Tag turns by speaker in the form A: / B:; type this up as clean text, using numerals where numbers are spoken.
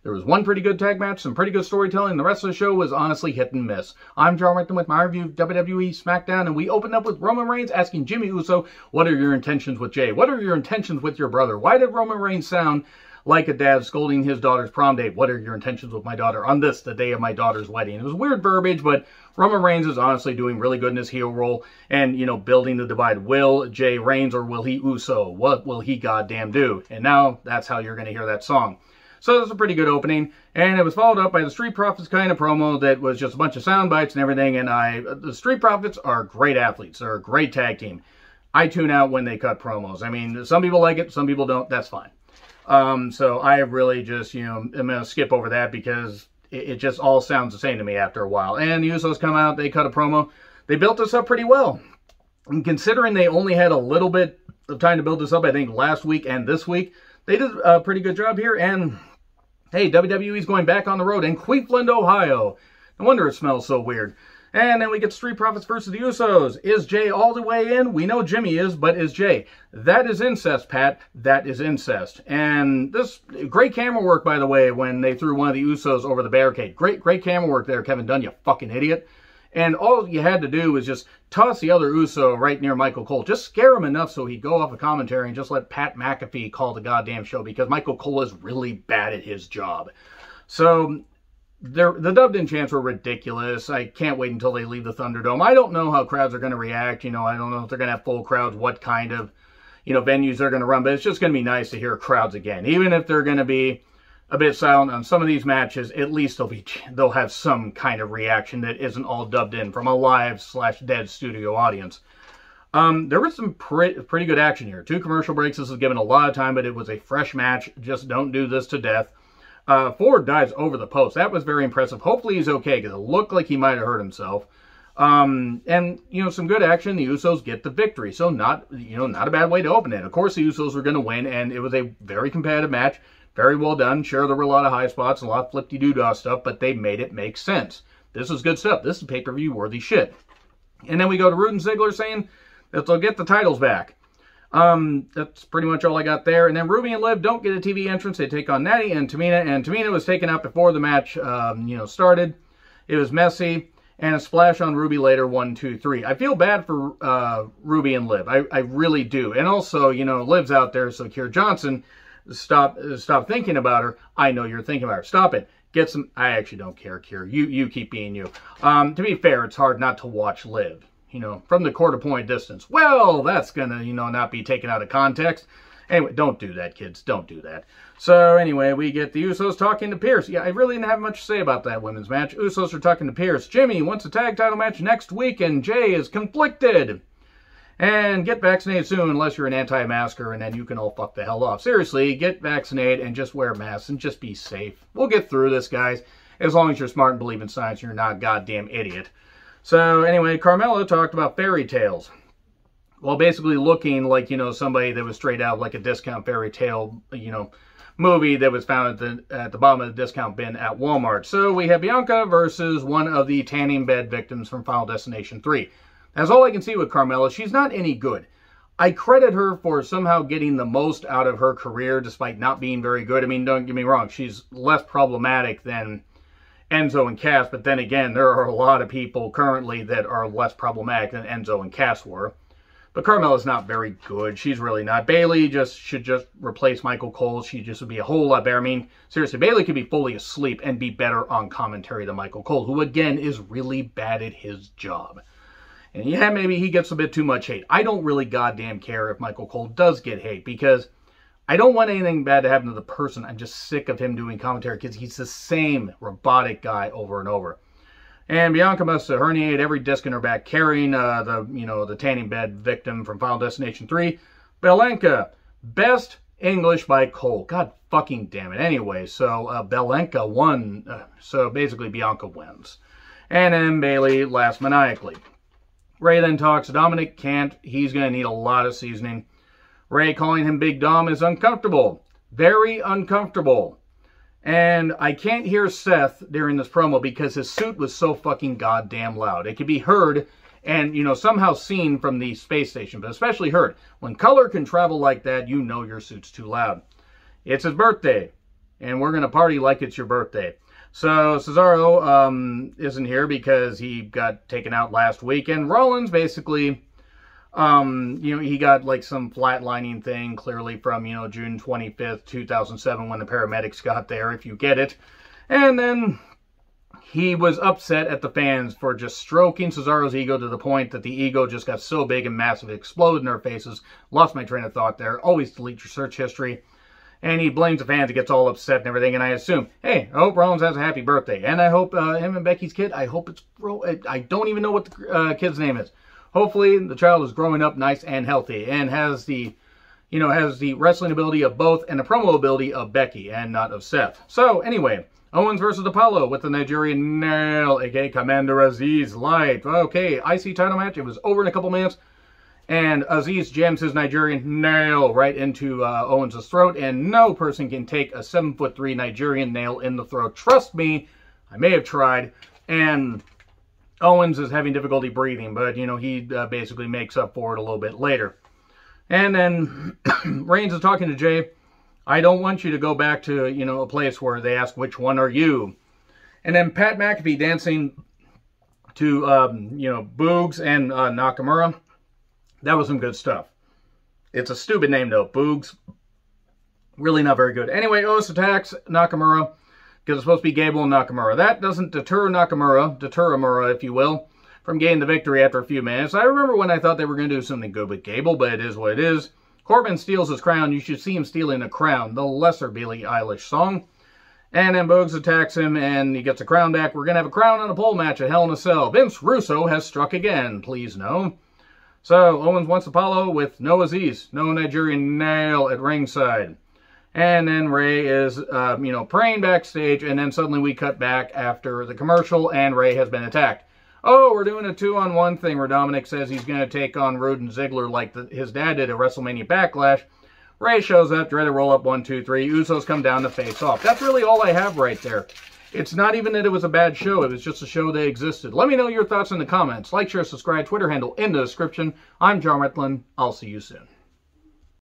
A: There was one pretty good tag match, some pretty good storytelling. The rest of the show was honestly hit and miss. I'm John Rickman with my review of WWE Smackdown, and we opened up with Roman Reigns asking Jimmy Uso, what are your intentions with Jay? What are your intentions with your brother? Why did Roman Reigns sound like a dad scolding his daughter's prom date? What are your intentions with my daughter on this, the day of my daughter's wedding? It was weird verbiage, but Roman Reigns is honestly doing really good in his heel role and, you know, building the divide. Will Jay Reigns or will he Uso? What will he goddamn do? And now that's how you're going to hear that song. So that's a pretty good opening, and it was followed up by the Street Profits kind of promo that was just a bunch of sound bites and everything, and the Street Profits are great athletes. They're a great tag team. I tune out when they cut promos. I mean, some people like it, some people don't. That's fine. So I really just, you know, I'm going to skip over that because it just all sounds the same to me after a while. And the Usos come out, they cut a promo. They built this up pretty well. And considering they only had a little bit of time to build this up, I think last week and this week, they did a pretty good job here. And hey, WWE's going back on the road in Cleveland, Ohio. No wonder it smells so weird. And then we get Street Profits versus the Usos. Is Jay all the way in? We know Jimmy is, but is Jay? That is incest, Pat. That is incest. And this, great camera work, by the way, when they threw one of the Usos over the barricade. Great camera work there, Kevin Dunn, you fucking idiot. And all you had to do was just toss the other Uso right near Michael Cole. Just scare him enough so he'd go off a commentary and just let Pat McAfee call the goddamn show, because Michael Cole is really bad at his job. So the dubbed-in chants were ridiculous. I can't wait until they leave the Thunderdome. I don't know how crowds are going to react. You know, I don't know if they're going to have full crowds, what kind of, you know, venues they're going to run. But it's just going to be nice to hear crowds again. Even if they're going to be a bit silent on some of these matches, at least they'll have some kind of reaction that isn't all dubbed in from a live/dead studio audience. There was some pretty good action here. 2 commercial breaks. This was given a lot of time, but it was a fresh match. Just don't do this to death. Ford dives over the post. That was very impressive. Hopefully he's okay, because it looked like he might have hurt himself. And, you know, some good action. The Usos get the victory. So not a bad way to open it. Of course, the Usos were going to win, and it was a very competitive match. Very well done. Sure, there were a lot of high spots, a lot of flip-de-doo-dah stuff, but they made it make sense. This is good stuff. This is pay-per-view worthy shit. And then we go to Roode and Ziggler saying that they'll get the titles back. That's pretty much all I got there. And then Ruby and Liv don't get a TV entrance. They take on Natty and Tamina, and Tamina was taken out before the match, started. It was messy, and a splash on Ruby later, 1, 2, 3. I feel bad for Ruby and Liv. I really do. And also, you know, Liv's out there, so Kier Johnson, stop thinking about her. I know you're thinking about her. Stop it. Get some. I actually don't care, Kier. You keep being you. To be fair, it's hard not to watch Liv. You know, from the quarter-point distance. Well, that's gonna, you know, not be taken out of context. Anyway, don't do that, kids. Don't do that. So, anyway, we get the Usos talking to Pierce. Yeah, I really didn't have much to say about that women's match. Usos are talking to Pierce. Jimmy wants a tag title match next week, and Jay is conflicted. And get vaccinated soon, unless you're an anti-masker, and then you can all fuck the hell off. Seriously, get vaccinated and just wear masks and just be safe. We'll get through this, guys, as long as you're smart and believe in science and you're not a goddamn idiot. So, anyway, Carmella talked about fairy tales. Well, basically looking like, you know, somebody that was straight out like a discount fairy tale, you know, movie that was found at the bottom of the discount bin at Walmart. So, we have Bianca versus one of the tanning bed victims from Final Destination 3. That's all I can see with Carmella. She's not any good. I credit her for somehow getting the most out of her career despite not being very good. I mean, don't get me wrong. She's less problematic than Enzo and Cass, but then again, there are a lot of people currently that are less problematic than Enzo and Cass were. But Carmella's not very good. She's really not. Bayley should just replace Michael Cole. She just would be a whole lot better. I mean, seriously, Bayley could be fully asleep and be better on commentary than Michael Cole, who, again, is really bad at his job. And yeah, maybe he gets a bit too much hate. I don't really goddamn care if Michael Cole does get hate, because I don't want anything bad to happen to the person. I'm just sick of him doing commentary because he's the same robotic guy over and over. And Bianca must have herniated every disc in her back, carrying the tanning bed victim from Final Destination 3. Belenka, best English by Cole. God fucking damn it. Anyway, so Belenka won. So basically Bianca wins. And then Bayley laughs maniacally. Ray then talks to Dominic. Can't. He's going to need a lot of seasoning. Ray calling him Big Dom is uncomfortable. Very uncomfortable. And I can't hear Seth during this promo because his suit was so fucking goddamn loud. It could be heard and, you know, somehow seen from the space station, but especially heard. When color can travel like that, you know your suit's too loud. It's his birthday. and we're going to party like it's your birthday. So Cesaro isn't here because he got taken out last week, and Rollins basically, he got like some flatlining thing, clearly from, June 25th, 2007, when the paramedics got there, if you get it. And then he was upset at the fans for just stroking Cesaro's ego to the point that the ego just got so big and massive it exploded in their faces. Lost my train of thought there. Always delete your search history. And he blames the fans and gets all upset and everything. And I assume, hey, I hope Rollins has a happy birthday. And I hope him and Becky's kid, I hope it's, I don't even know what the kid's name is. Hopefully the child is growing up nice and healthy and has the, has the wrestling ability of both and the promo ability of Becky and not of Seth. So anyway, Owens versus Apollo with the Nigerian Nail, aka Commander Aziz Light. Okay, IC title match. It was over in a couple minutes. And Aziz jams his Nigerian Nail right into Owens' throat. And no person can take a 7'3" Nigerian nail in the throat. Trust me, I may have tried. And Owens is having difficulty breathing. But, he basically makes up for it a little bit later. And then Reigns is talking to Jay. I don't want you to go back to, a place where they ask, which one are you? And then Pat McAfee dancing to, Boogs and Nakamura. That was some good stuff. It's a stupid name, though. Boogs. Really not very good. Anyway, Otis attacks Nakamura because it's supposed to be Gable and Nakamura. That doesn't deter Amura, if you will, from getting the victory after a few minutes. I remember when I thought they were going to do something good with Gable, but it is what it is. Corbin steals his crown. You should see him stealing a crown. The lesser Billie Eilish song. And then Boogs attacks him, and he gets a crown back. We're going to have a crown on a pole match at Hell in a Cell. Vince Russo has struck again. Please no. So, Owens wants Apollo with no Aziz. No Nigerian Nail at ringside. And then Ray is, praying backstage, and then suddenly we cut back after the commercial, and Ray has been attacked. Oh, we're doing a 2-on-1 thing where Dominic says he's going to take on Rude and Ziggler like his dad did at WrestleMania Backlash. Ray shows up, try to roll up 1, 2, 3. Usos come down to face off. That's really all I have right there. It's not even that it was a bad show. It was just a show that existed. Let me know your thoughts in the comments. Like, share, subscribe, Twitter handle in the description. I'm John Ritlin. I'll see you soon.